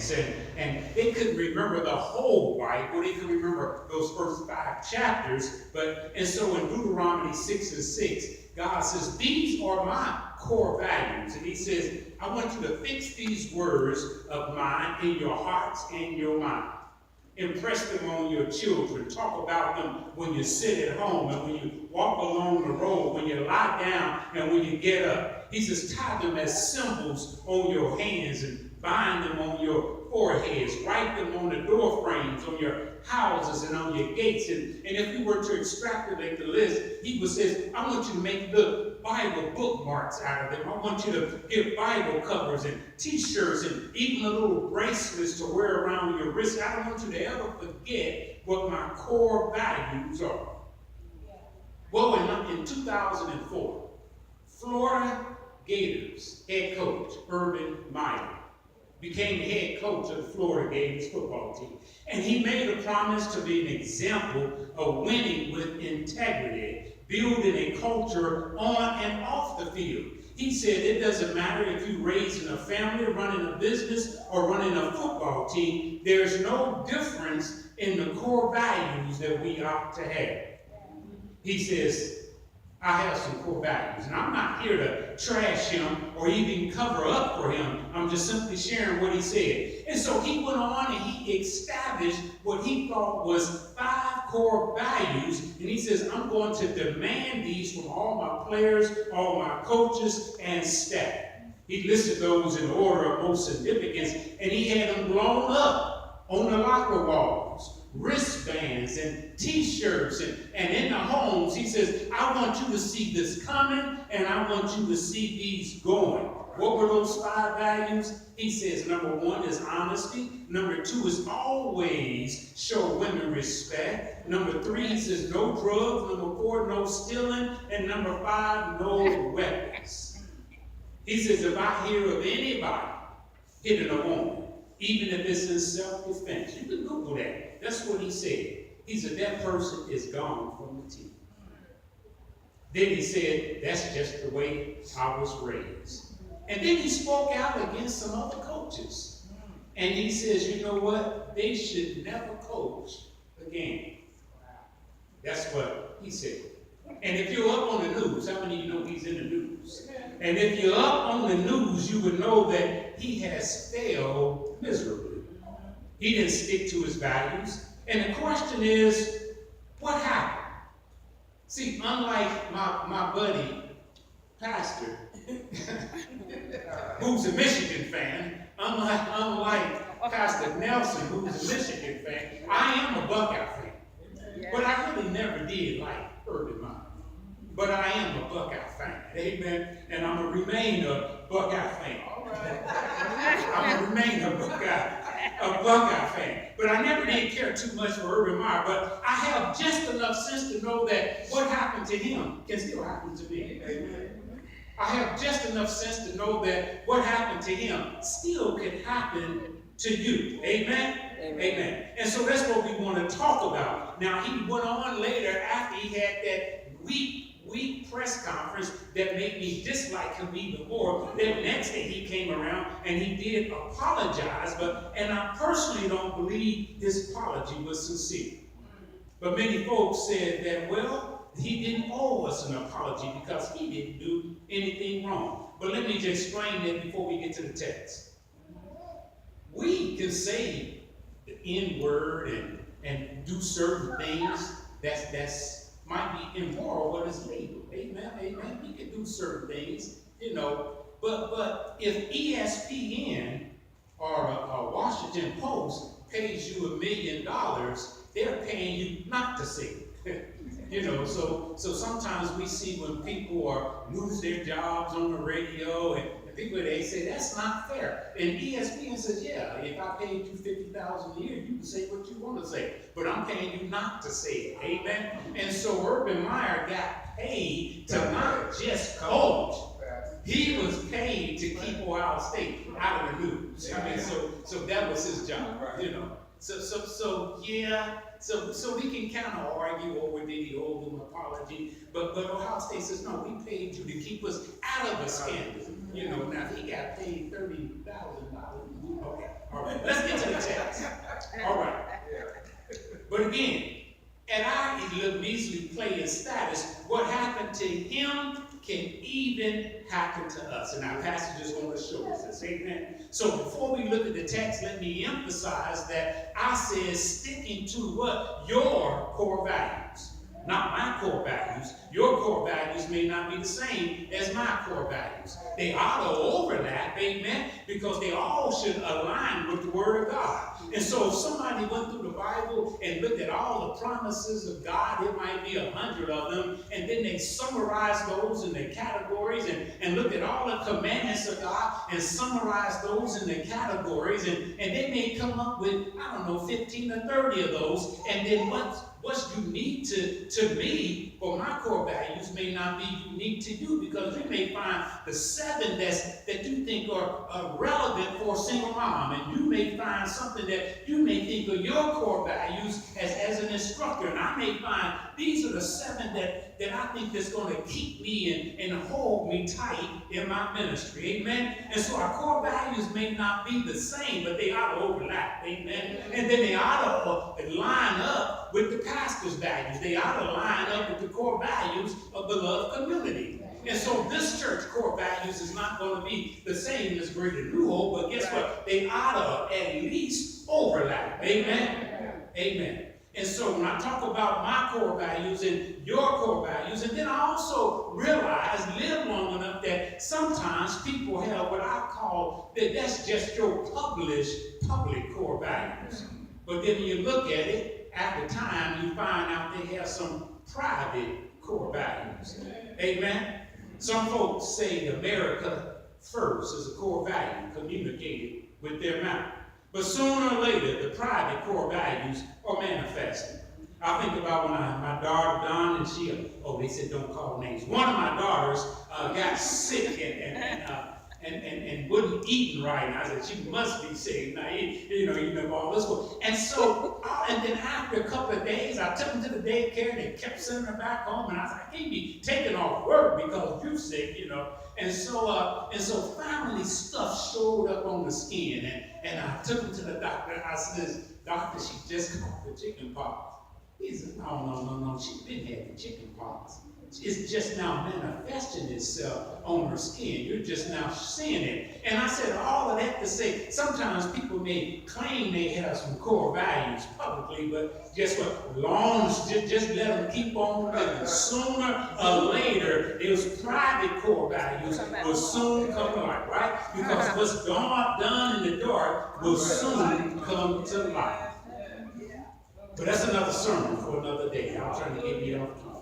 Commandments, and they couldn't remember the whole Bible. They could remember those first 5 chapters. And so in Deuteronomy 6:6, God says, these are my core values. And he says, I want you to fix these words of mine in your hearts and your mind. Impress them on your children. Talk about them when you sit at home and when you walk along the road, when you lie down and when you get up. He says, tie them as symbols on your hands and bind them on your foreheads. Write them on the door frames, on your houses and on your gates. And if we were to extrapolate the list, he would say, I want you to make the Bible bookmarks out of them. I want you to get Bible covers and t-shirts and even a little bracelets to wear around your wrist. I don't want you to ever forget what my core values are. Well, in 2004, Florida Gators head coach Urban Meyer became the head coach of the Florida Gators football team. And he made a promise to be an example of winning with integrity, building a culture on and off the field. He said it doesn't matter if you're raising a family, running a business, or running a football team. There's no difference in the core values that we ought to have. He says, I have some core values, and I'm not here to trash him or even cover up for him. I'm just simply sharing what he said. And so he went on and he established what he thought was 5 core values, and he says, I'm going to demand these from all my players, all my coaches, and staff. He listed those in order of most significance, and he had them blown up on the locker walls. Wristbands and t-shirts and in the homes. He says, I want you to see this coming and I want you to see these going. What were those 5 values? He says, number 1 is honesty. Number 2 is always show women respect. Number 3, he says, no drugs. Number 4, no stealing. And number 5, no weapons. He says, if I hear of anybody hitting a woman, even if it's in self-defense, you can Google that. That's what he said. He said, that person is gone from the team. Then he said, that's just the way I was raised. And then he spoke out against some other coaches. And he says, you know what? They should never coach again. That's what he said. And if you're up on the news, how many of you know he's in the news? And if you're up on the news, you would know that he has failed miserably. He didn't stick to his values. And the question is, what happened? See, unlike my buddy, Pastor, who's a Michigan fan, unlike Pastor Nelson, who's a Michigan fan, I am a Buckeye fan. But I really never did like Urban Meyer. But I am a Buckeye fan. Amen. And I'm going to remain a Buckeye fan. I'm going to remain a Buckeye fan. But I never did care too much for Urban Meyer. But I have just enough sense to know that what happened to him can still happen to me. Amen. I have just enough sense to know that what happened to him still can happen to you. Amen? Amen. Amen. And so that's what we want to talk about. Now, he went on later after he had that weak press conference that made me dislike him even more. Then next day he came around and he did apologize, and I personally don't believe his apology was sincere. But many folks said that, well, he didn't owe us an apology because he didn't do anything wrong. But let me just explain that before we get to the text. We can say the N-word and do certain things that's might be immoral, but it's legal. Amen, amen. We can do certain things, but if ESPN or a Washington Post pays you $1 million, they're paying you not to say it. So sometimes we see when people lose their jobs on the radio and people, they say, that's not fair. And ESPN says, yeah, if I paid you $50,000 a year, you can say what you want to say. But I'm paying you not to say it. Amen? And so Urban Meyer got paid to not just coach. He was paid to keep Ohio State out of the news. I mean, so that was his job, So we can kind of argue over did he owe them an apology, but Ohio State says, no, we paid you to keep us out of the scandal. Now he got paid $30,000. Okay, all right. Let's get to the text. All right. But again, at our measly playing status, what happened to him can even happen to us. And our passage is going to show us this. Amen. So before we look at the text, let me emphasize that I said sticking to what? Your core values. Not my core values. Your core values may not be the same as my core values. They ought to overlap, amen, because they all should align with the Word of God. And so if somebody went through the Bible and looked at all the promises of God, it might be 100 of them, and then they summarized those in the categories and looked at all the commandments of God and summarized those in the categories, and they may come up with, 15 or 30 of those, and then what's unique to me or my core values may not be unique to you, because you may find the 7 that you think are relevant for a single mom, and you may find something that you may think are your core values as an instructor, and I may find these are the 7 that I think that's going to keep me and hold me tight in my ministry, amen? And so our core values may not be the same, but they ought to overlap, amen? And then they ought to line up with the pastor's values. They ought to line up with the core values of Beloved Community. And so this church core values is not going to be the same as Greater New Hope, but guess what? They ought to at least overlap. Amen? Amen. And so when I talk about my core values and your core values, and then I also live long enough that sometimes people have what I call that's just your public core values. But then when you look at it, after time, you find out they have some private core values. Amen? Some folks say America first is a core value communicated with their mouth. But sooner or later, the private core values are manifesting. I think about when my daughter, Dawn, and they said don't call names. One of my daughters got sick and wasn't eating right. And I said, she must be sick. Now, you know all this. And so, and then after a couple of days, I took them to the daycare, and they kept sending her back home. And I said, I can't be taking off work because you're sick, And so family stuff showed up on the skin. And I took them to the doctor. And I said, doctor, she just caught the chicken pox. He said, no. She's been having chicken pox. It's just now manifesting itself on her skin. You're just now seeing it. And I said all of that to say, sometimes people may claim they have some core values publicly, but guess what? Just let them keep on living. Sooner or later, those private core values will soon come to light, right? Because what's done in the dark will soon come to light. But that's another sermon for another day. I'm trying to get you off track.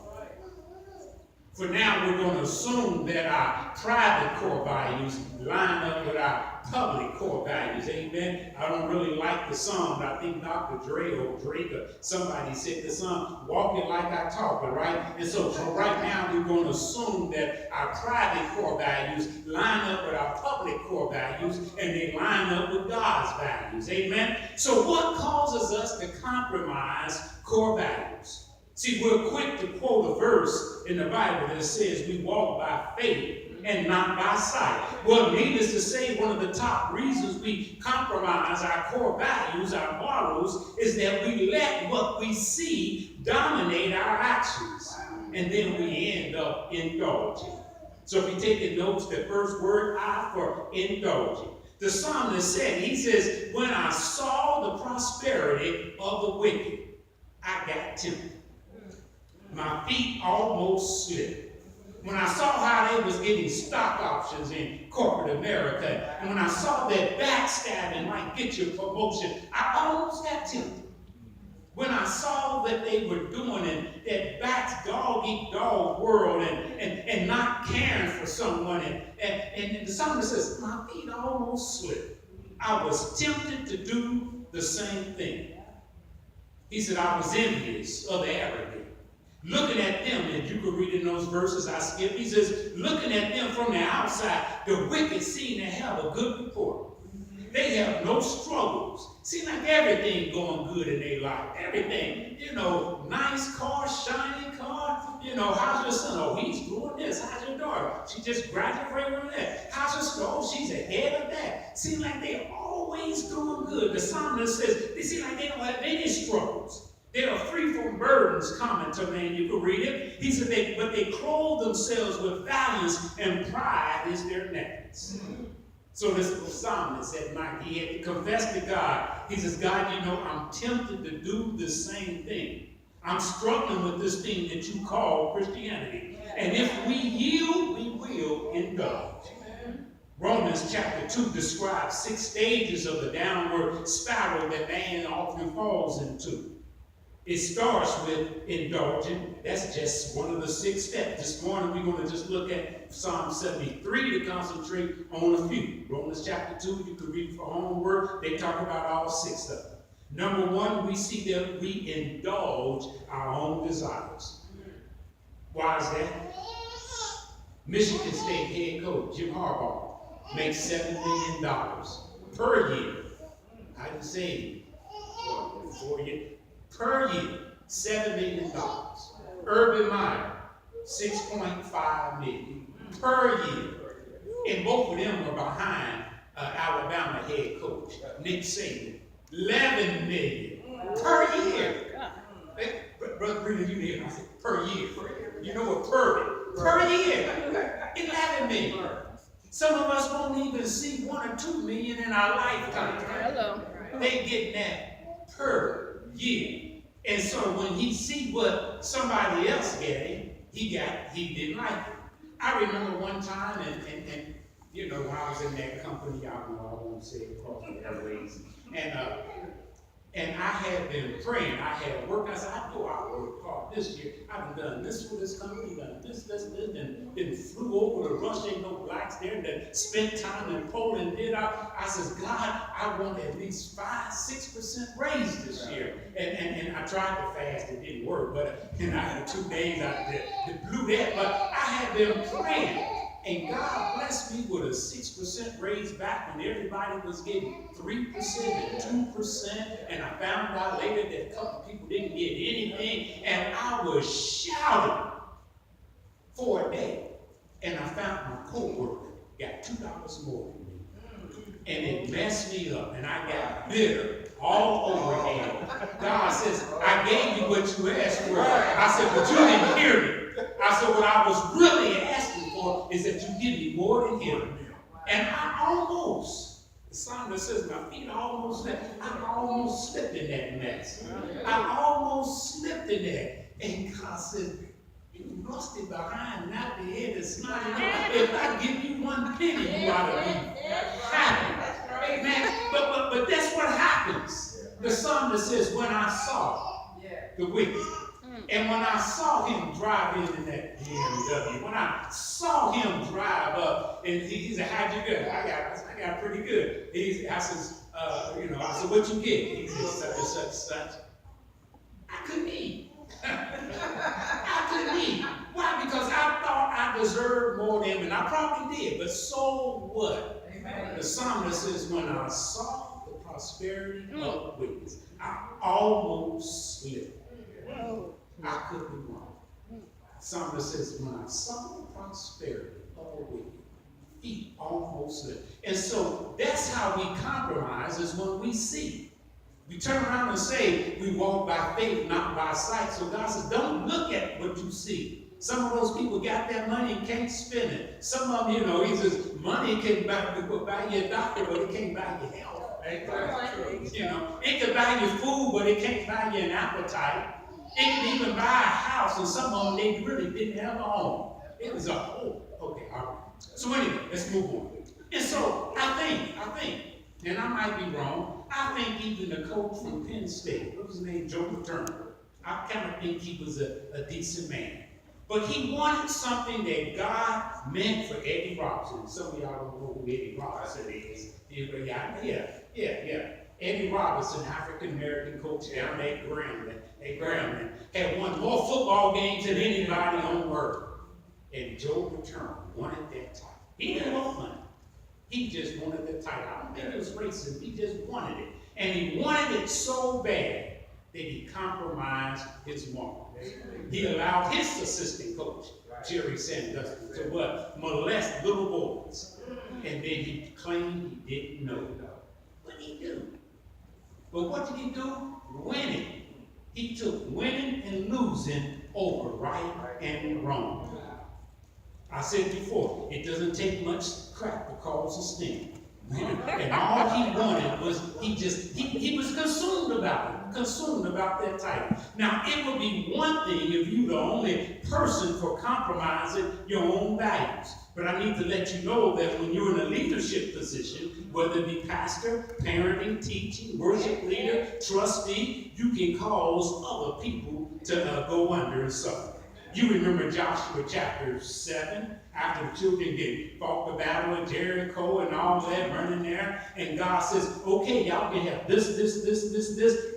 For now, we're going to assume that our private core values line up with our public core values. Amen. I don't really like the song, but I think Dr. Dre or Drake or somebody said the song, "Walking Like I Talk," right? And so right now, we're going to assume that our private core values line up with our public core values, and they line up with God's values. Amen. So what causes us to compromise core values? See, we're quick to quote a verse in the Bible that says we walk by faith and not by sight. Well, needless to say, one of the top reasons we compromise our core values, our morals, is that we let what we see dominate our actions. And then we end up indulging. So if you take the notes, the first word, I, for indulging. The psalmist said, he says, when I saw the prosperity of the wicked, I got tempted. My feet almost slipped. When I saw how they was getting stock options in corporate America, and when I saw that backstabbing might get you a promotion, I almost got tempted. When I saw that they were doing it, that dog-eat-dog world and not caring for someone, and the psalmist says, my feet almost slipped. I was tempted to do the same thing. He said, I was envious of the arrogant. Looking at them, and you can read in those verses I skipped, he says, looking at them from the outside, the wicked seem to have a good report. They have no struggles. Seem like everything going good in their life. Everything, nice car, shiny car, how's your son? Oh, he's doing this. How's your daughter? She just graduated from that. How's your son? Oh, she's ahead of that. Seems like they're always doing good. The psalmist says they seem like they don't have any struggles. They are free from burdens common to man. You can read it. He said, but they clothe themselves with valiance, and pride is their necklace. So this psalmist at night, he had to confess to God. He says, God, I'm tempted to do the same thing. I'm struggling with this thing that you call Christianity. And if we yield, we will indulge. Romans chapter 2 describes 6 stages of the downward spiral that man often falls into. It starts with indulging. That's just one of the 6 steps. This morning we're going to just look at Psalm 73 to concentrate on a few. Romans chapter 2, you can read for homework. They talk about all 6 of them. Number 1, we see that we indulge our own desires. Why is that? Michigan State head coach Jim Harbaugh makes $7 million per year. I didn't say 4 years. Per year, $7 million. Urban Meyer, $6.5 million per year. And both of them are behind Alabama head coach Nick Saban. $11 million per year. Brother Breeden, you did. I said per year. You know what per year. $11 million. Some of us won't even see $1 or $2 million in our lifetime. Hello. They getting that per year. And so when he see what somebody else getting, he didn't like it. I remember one time, and when I was in that company, I won't say it across the airways, and I had been praying. I had worked. I said, I know I worked hard this year. I've done this for this company, done this, and then flew over to Russia, ain't no blacks there, and then spent time in Poland. I said, God, I want at least 5-6% raise this year. And I tried to fast, it didn't work, but I had 2 days that blew that. But I had been praying. And God blessed me with a 6% raise back when everybody was getting 3% and 2%. And I found out later that a couple people didn't get anything. And I was shouting for a day. And I found my coworker got $2 more than me. And it messed me up. And I got bitter all over again. God says, I gave you what you asked for. I said, but you didn't hear me. I said, what I was really asking for is that you give me more than him. And I almost, the psalmist says, my feet almost slipped. I almost slipped in that mess. I almost slipped in that. And God said, you rusty behind, not the head that's not enough. If I give you 1 penny, you ought to be happy. Amen. But that's what happens. The psalmist says, when I saw the wicked, and when I saw him drive in that BMW, when I saw him drive up, and he said, how'd you get? I got pretty good. I said, what you get? He said, such and such, such. I couldn't eat. I couldn't eat. Why? Because I thought I deserved more than him, and I probably did, but so what? Amen. The psalmist says, when I saw the prosperity of the wicked, I almost slipped. I couldn't be wrong. Psalmist says, when I saw the prosperity of the wicked, feet almost slipped. And so that's how we compromise, is when we see. We turn around and say, we walk by faith, not by sight. So God says, don't look at what you see. Some of those people got that money and can't spend it. Some of them, he says, money can buy you a doctor, but it can't buy you health. It can buy you food, but it can't buy you an appetite. It can even buy a house, and some of them, they really didn't have a home. It was a whole, okay, all right. So anyway, let's move on. And so I think, and I might be wrong, I think even the coach from Penn State, what was his name, Joe Paterno, I kind of think he was a decent man. But he wanted something that God meant for Eddie Robinson. Some of y'all don't know who Eddie Robinson is. Yeah. Eddie Robinson, African-American coach down at Grambling, had won more football games than anybody on earth. And Joe Paterno wanted that title. He didn't want money. He just wanted the title. I don't think it was racist. He just wanted it. And he wanted it so bad that that he compromised his morals. He allowed his assistant coach, Jerry Sandusky, to what? Molest little boys. And then he claimed he didn't know. What did he do? But what did he do? Winning. He took winning and losing over right and wrong. I said before, it doesn't take much crack to cause a sting. And all he wanted was, he was consumed about that title. Now, it would be one thing if you're the only person for compromising your own values. But I need to let you know that when you're in a leadership position, whether it be pastor, parenting, teaching, worship leader, trustee, you can cause other people to go under and suffer. You remember Joshua chapter 7, after the children fought the battle of Jericho and all that, running there, and God says, okay, y'all can have this,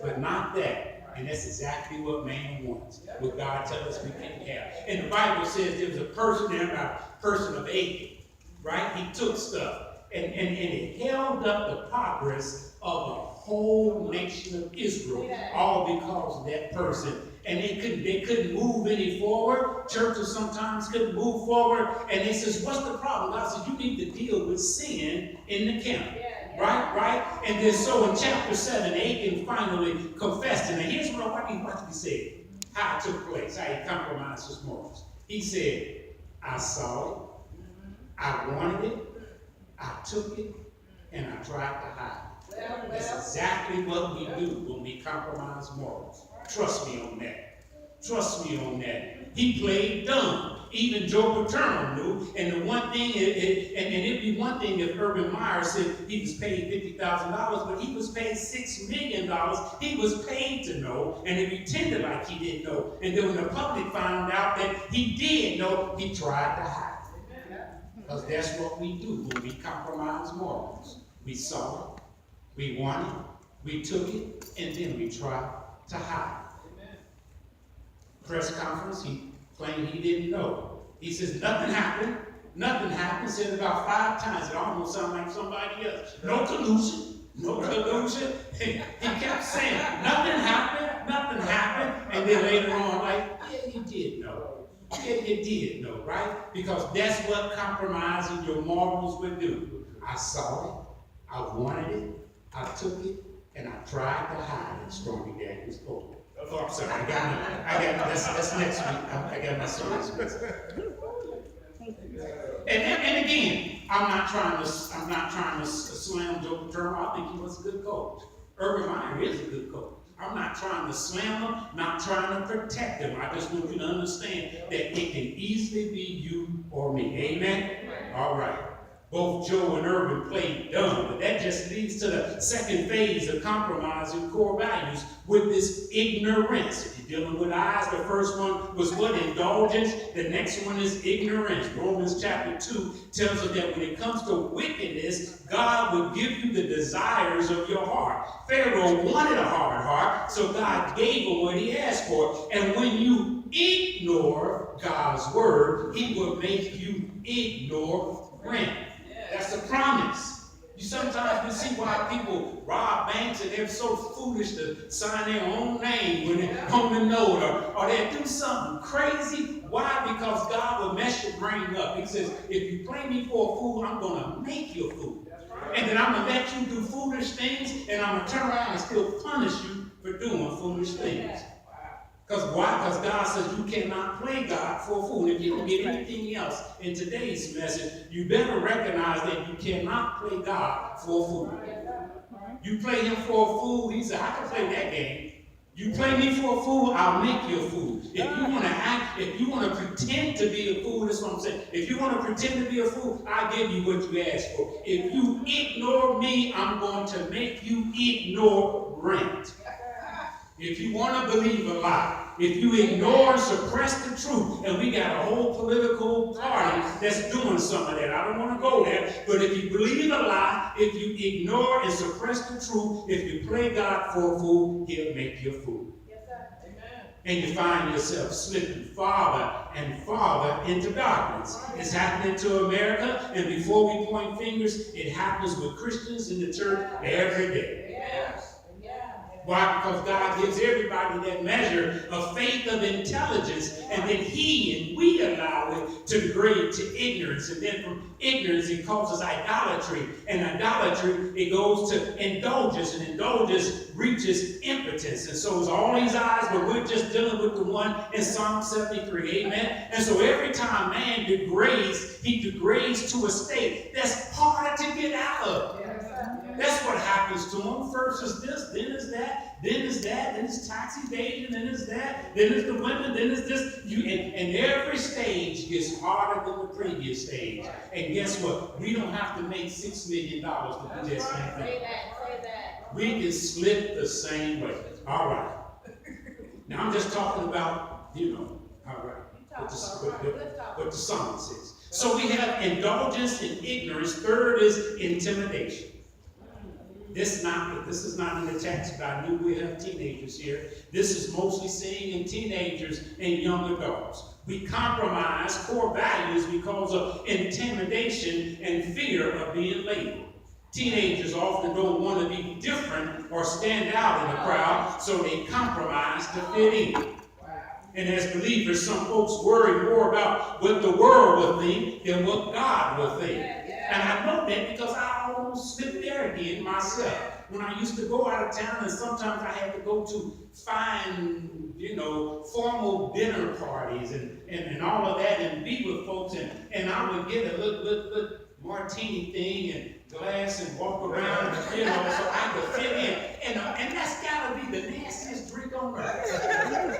but not that. And that's exactly what man wants. What God tells us we can't have. And the Bible says there was a person there, a person of Achan, right? He took stuff and it held up the progress of the whole nation of Israel, all because of that person. And they couldn't move any forward. Churches sometimes couldn't move forward. And they says, what's the problem? God says, you need to deal with sin in the camp. Right? And then so in chapter 7, Achan finally confessed. And here's what he said. How it took place. How he compromised his morals. He said, I saw it. I wanted it. I took it. And I tried to hide it. That's exactly what we do when we compromise morals. Trust me on that. Trust me on that. He played dumb. Even Joe Paterno knew. And the one thing, it'd be one thing if Urban Meyer said he was paid $50,000, but he was paid $6 million. He was paid to know, and he pretended like he didn't know. And then when the public found out that he did know, he tried to hide it. Because that's what we do when we compromise morals. We saw it, we wanted it, we took it, and then we tried to hide. Press conference, he claimed he didn't know. He says, nothing happened. Nothing happened. Said about 5 times. It almost sounded like somebody else. No collusion. No collusion. He kept saying, nothing happened. Nothing happened. And then later on, like, yeah, you did know. Yeah, you did know, right? Because that's what compromising your morals would do. I saw it. I wanted it. I took it. And I tried to hide it. Stormy Daniels told me. Oh, I'm sorry. I got that's next week. I got my service. And again, I'm not trying to slam Joe Paterno. I think he was a good coach. Urban Meyer is a good coach. I'm not trying to slam him, not trying to protect him. I just want you to understand that it can easily be you or me. Amen? All right. Both Joe and Urban played dumb, but that just leads to the second phase of compromising core values with this ignorance. If you're dealing with eyes, the first one was what? Indulgence. The next one is ignorance. Romans chapter 2 tells us that when it comes to wickedness, God would give you the desires of your heart. Pharaoh wanted a hard heart, so God gave him what he asked for. And when you ignore God's word, he will make you ignore rent. That's the promise. You sometimes we see why people rob banks and they're so foolish to sign their own name when they're on the note, or they do something crazy. Why? Because God will mess your brain up. He says, if you play me for a fool, I'm going to make you a fool. And then I'm going to let you do foolish things, and I'm going to turn around and still punish you for doing foolish things. Because why? Because God says you cannot play God for a fool. If you don't get anything else in today's message, you better recognize that you cannot play God for a fool. You play him for a fool, he said, I can play that game. You play me for a fool, I'll make you a fool. If you want to act, if you want to pretend to be a fool, that's what I'm saying. If you want to pretend to be a fool, I'll give you what you ask for. If you ignore me, I'm going to make you ignore rent. If you want to believe a lie, if you ignore and suppress the truth, and we got a whole political party that's doing some of that. I don't want to go there, but if you believe a lie, if you ignore and suppress the truth, if you play God for a fool, he'll make you a fool. Yes, sir. Amen. And you find yourself slipping farther and farther into darkness. It's happening to America, and before we point fingers, it happens with Christians in the church every day. Yes. Why? Because God gives everybody that measure of faith of intelligence, and then we allow it to degrade to ignorance, and then from ignorance it causes idolatry, and idolatry it goes to indulgence, and indulgence reaches impotence. And so it's all these eyes, but we're just dealing with the one in Psalm 73, amen? And so every time man degrades, he degrades to a state that's harder to get out of. That's what happens to him. First is this, then is that, then is that, then it's tax evasion, then is that, then is the women, then is this. And every stage gets harder than the previous stage. And guess what? We don't have to make $6 million to do that same thing. Say that. We can slip the same way. All right. Now I'm just talking about, all right, what the song says. So we have indulgence and ignorance. Third is intimidation. This is not in the text, but I knew we have teenagers here. This is mostly seen in teenagers and young adults. We compromise core values because of intimidation and fear of being labeled. Teenagers often don't want to be different or stand out in the crowd, so they compromise to fit in. And as believers, some folks worry more about what the world will think than what God will think. And I know that because I almost slipped there again myself. When I used to go out of town, and sometimes I had to go to fine, formal dinner parties and all of that, and be with folks, and I would get a little martini thing and glass and walk around, so I could fit in. And that's got to be the nastiest drink on earth.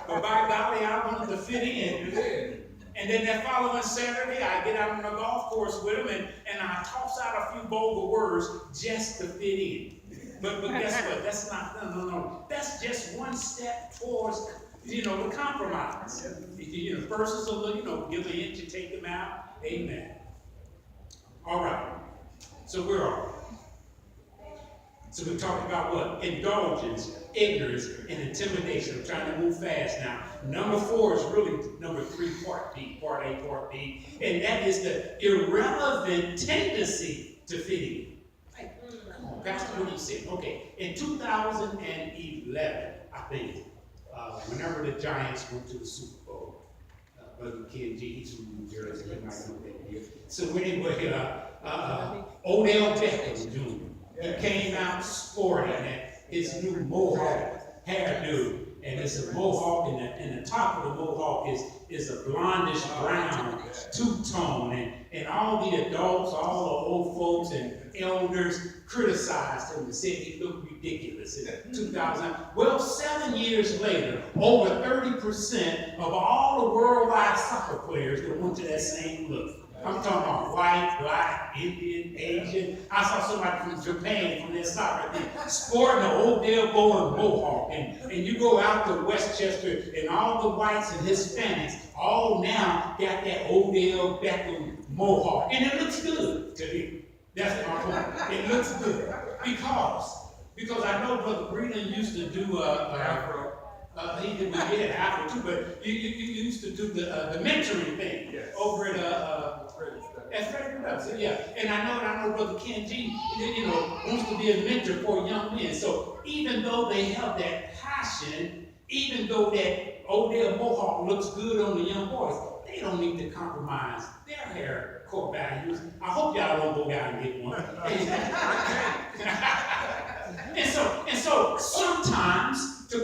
But by golly, I wanted to fit in. And then that following Saturday, I get out on the golf course with them, and I toss out a few vulgar words just to fit in. But guess what? That's not, no. That's just one step towards, the compromise. First is a little, give an inch and take them out. Amen. All right. So where are we? So we talked about what? Indulgence, ignorance, and intimidation. I'm trying to move fast now. Number 4 is really number 3, part B, part A, part B. And that is the irrelevant tendency to fit in. Come on, Pastor, what are you saying? Okay, in 2011, I think, whenever the Giants went to the Super Bowl, Brother Ken G, he's from New Jersey, he might know that here. So anyway, Odell Beckham Jr., he came out sporting his new mohawk hairdo, and it's a mohawk, and the top of the mohawk is a blondish brown two-tone, and all the adults, all the old folks and elders criticized him and said he looked ridiculous in 2000. Well, 7 years later, over 30% of all the worldwide soccer players that went to that same look. I'm talking about white, black, Indian, Asian. I saw somebody from Japan from their soccer team sporting an Odell Beckham mohawk. And you go out to Westchester, and all the whites and Hispanics all now got that Odell Beckham mohawk. And it looks good to me. That's my point. It looks good. Because I know Brother Breeden used to do Afro. He did Afro too, but you used to do the mentoring thing over at Frederick Douglass. Yeah, and I know Brother Ken G, wants to be a mentor for young men. So even though they have that passion, even though that Odell mohawk looks good on the young boys, they don't need to compromise their hair core values. I hope y'all don't go down and get one. And so sometimes to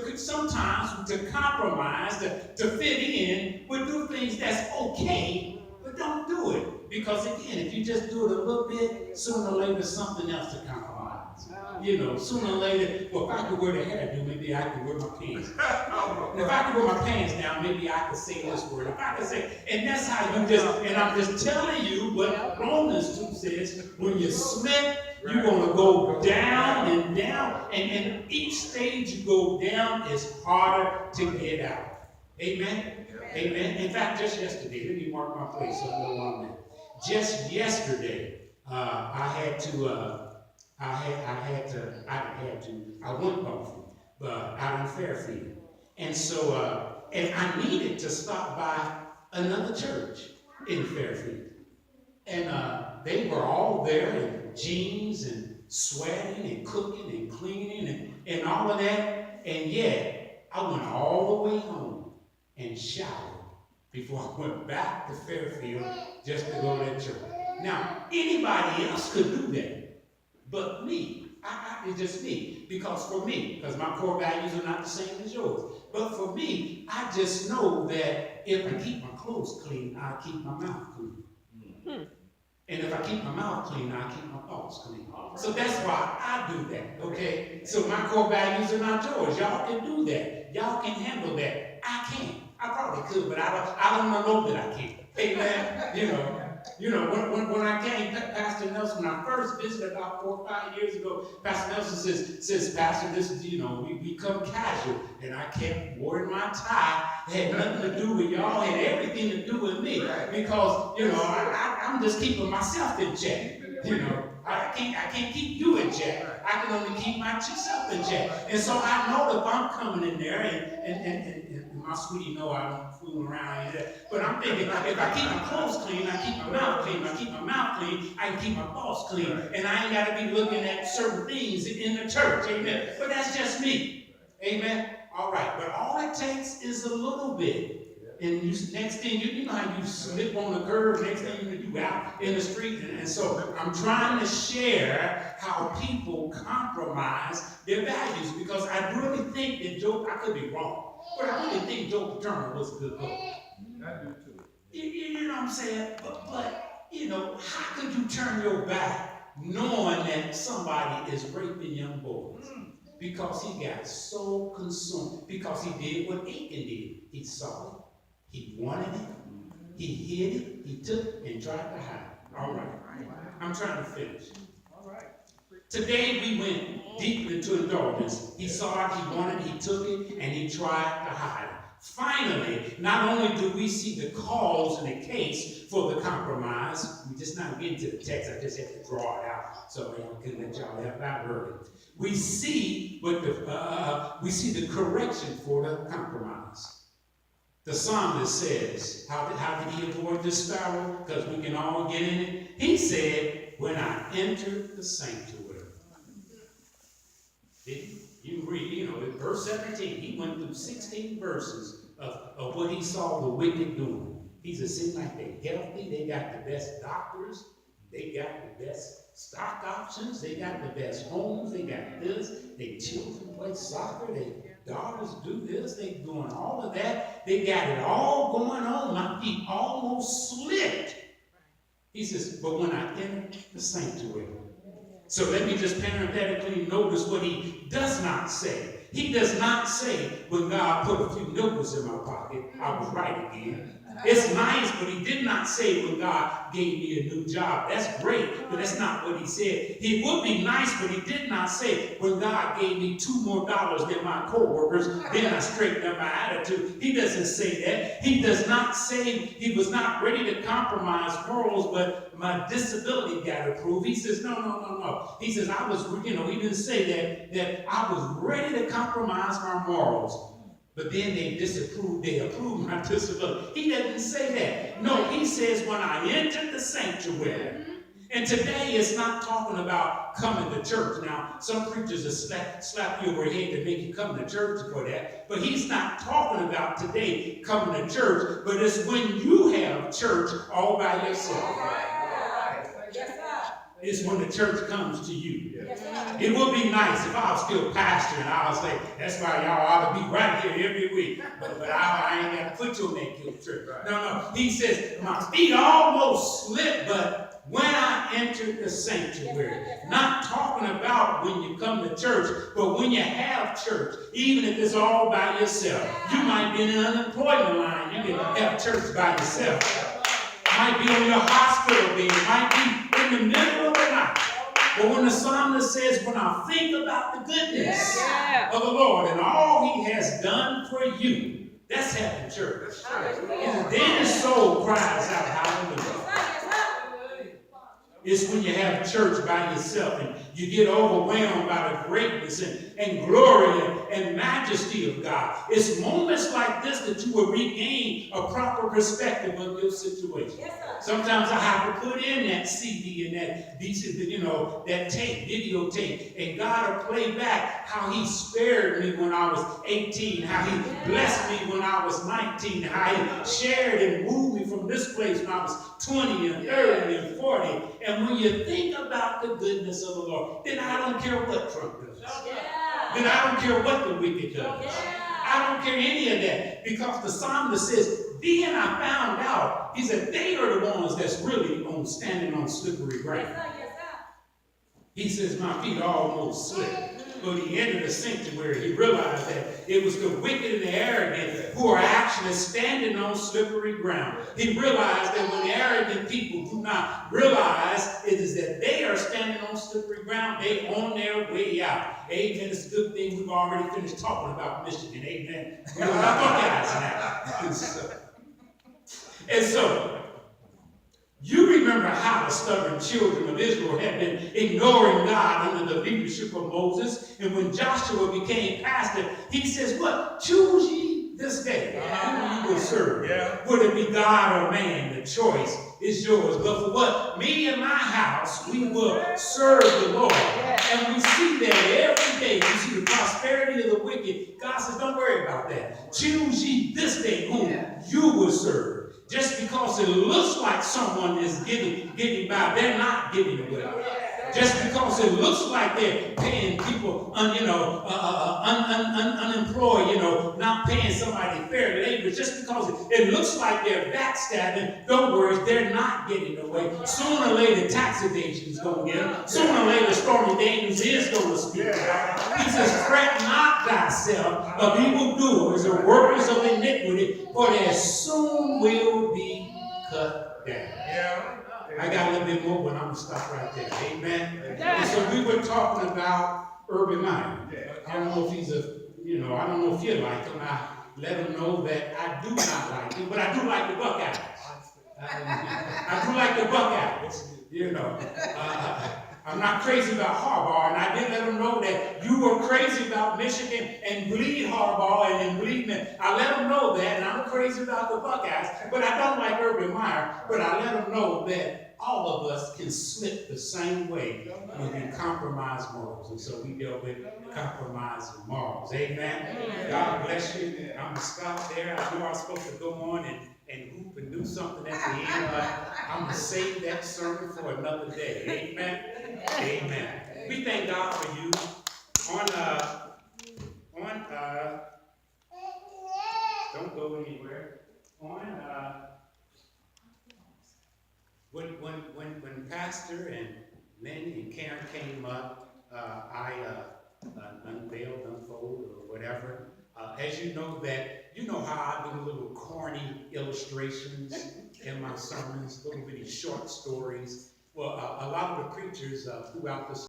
compromise, to fit in, we do things that's okay, but don't do it. Because again, if you just do it a little bit, sooner or later something else to compromise. Sooner or later, well, if I could wear the hairdo, maybe I could wear my pants. And if I could wear my pants down, maybe I could say this word. If I could say, and that's how and I'm just telling you what Romans 2 says, when you slip, you're going to go down and down, and each stage you go down is harder to get out. Amen? Amen. In fact, just yesterday, let me mark my place so I know where I'm at. Just yesterday, I went golfing out in Fairfield. And so, and I needed to stop by another church in Fairfield. And they were all there in jeans and sweating and cooking and cleaning and all of that, and yet I went all the way home and showered before I went back to Fairfield just to go to that church. Now, anybody else could do that, but me. It's just me. Because for me, because my core values are not the same as yours. But for me, I just know that if I keep my clothes clean, I keep my mouth clean. And if I keep my mouth clean, I keep my thoughts clean. So that's why I do that, okay? So my core values are not yours. Y'all can do that. Y'all can handle that. I can't. I probably could, but I don't know that I can. Amen? When I came, Pastor Nelson, when I first visited about 4 or 5 years ago, Pastor Nelson says, Pastor, this is, we come casual. And I kept wearing my tie. It had nothing to do with y'all. It had everything to do with me. Because, I'm just keeping myself in check. I can't keep you in check. I can only keep myself in check. And so I know if I'm coming in there and my sweetie know I don't fool around either. But I'm thinking, if I keep my clothes clean, I keep my mouth clean. If I keep my mouth clean, I can keep my thoughts clean. And I ain't got to be looking at certain things in the church. Amen. But that's just me. Amen. All right. But all it takes is a little bit. And next thing, you know how you slip on the curb, next thing you out in the street. And so I'm trying to share how people compromise their values, because I really think that Joe, I could be wrong, but I really think Joe Paterno was a good book. I do too. You know what I'm saying? But how could you turn your back knowing that somebody is raping young boys? Because he got so consumed, because he did what Achan did. He saw it. He wanted it, he hid it, he took it, and tried to hide it. All right. I'm trying to finish. All right. Today we went deep into indulgence. He saw it, he wanted it, he took it, and he tried to hide it. Finally, not only do we see the cause and the case for the compromise, we just not get into the text, I just have to draw it out so I can let y'all have that early. We see the correction for the compromise. The psalmist says, how did he avoid the sparrow? Because we can all get in it. He said, when I entered the sanctuary. You read, verse 17, he went through 16 verses of what he saw the wicked doing. He said, seems like they're healthy, they got the best doctors, they got the best stock options, they got the best homes, they got this, their children play soccer, their daughters do this, they doing all of that, they got it all going on. My feet almost slipped. He says, but when I entered the sanctuary. So let me just parenthetically notice what he does not say. He does not say, when God put a few nickels in my pocket, I was right again. It's nice, but he did not say when God gave me a new job. That's great, but that's not what he said. It would be nice, but he did not say when God gave me $2 more than my co-workers, then I straightened up my attitude. He doesn't say that. He does not say he was not ready to compromise morals, but my disability got approved. He says, no. He says, I was, he didn't say that I was ready to compromise my morals. But then they approved my disability. He doesn't say that. No, he says when I entered the sanctuary. And today it's not talking about coming to church. Now, some preachers will slap you over the head to make you come to church for that. But he's not talking about today coming to church, but it's when you have church all by yourself. It's when the church comes to you. It would be nice if I was still pastor and I was like, that's why y'all ought to be right here every week. But I ain't got to put you in that guilt trip. No. He says, my feet almost slipped, but when I entered the sanctuary, not talking about when you come to church, but when you have church, even if it's all by yourself. You might be in an unemployment line. You can have church by yourself. Might be on your hospital bed, might be in the middle of the night. But when the psalmist says, when I think about the goodness of the Lord and all he has done for you, that's having church. And then his soul cries out, hallelujah. It's when you have church by yourself and you get overwhelmed by the greatness and glory and majesty of God. It's moments like this that you will regain a proper perspective of your situation. Yes, sometimes I have to put in that CD and that that tape, videotape, and God will play back how he spared me when I was 18, how he blessed me when I was 19, how he shared and moved me from this place when I was 20 and 30 and 40. And when you think about the goodness of the Lord, then I don't care what Trump does. Then I don't care what the wicked does. I don't care any of that, because the psalmist says, then I found out, he said, they are the ones that's really standing on slippery ground. He says, my feet almost slipped. But he entered the sanctuary. He realized that it was the wicked and the arrogant who are actually standing on slippery ground. He realized that when arrogant people do not realize it is that they are standing on slippery ground, they on their way out. Amen. It's a good thing we've already finished talking about Michigan. Amen. We're not Buckeyes now. And so, you remember how the stubborn children of Israel had been ignoring God under the leadership of Moses. And when Joshua became pastor, he says, what? Choose ye this day who you will serve. Would it be God or man? The choice is yours. But for what? Me and my house, we will serve the Lord. And we see that every day. We see the prosperity of the wicked. God says, don't worry about that. Choose ye this day whom you will serve. Just because it looks like someone is getting by, they're not getting away. Just because it looks like they're paying people, unemployed, not paying somebody fair labor, just because it looks like they're backstabbing, don't worry, they're not getting away. Sooner or later, tax evasion is going to get them. Sooner or later, Stormy Daniels is going to speak. He says, fret not thyself of evildoers or workers of iniquity, for they soon will be cut down. I got a little bit more, but I'm going to stop right there. Amen. And so we were talking about Urban Meyer. I don't know if he's I don't know if you like him. I let him know that I do not like him, but I do like the Buckeyes. I do like the Buckeyes. I'm not crazy about Harbaugh, and I did let him know that you were crazy about Michigan and bleed Harbaugh and then bleed me. I let him know that, and I'm crazy about the Buckeyes, but I don't like Urban Meyer. But I let him know that all of us can slip the same way when we compromise morals. And so we deal with compromising morals. Amen. God bless you. I'm going to stop there. I know I'm supposed to go on and hoop and do something at the end, but I'm going to save that sermon for another day. Amen. Amen. We thank God for you. Don't go anywhere. When Pastor and Lenny and Karen came up, I unfold or whatever. As you know how I do little corny illustrations in my sermons, little bitty short stories. Well, a lot of the preachers throughout the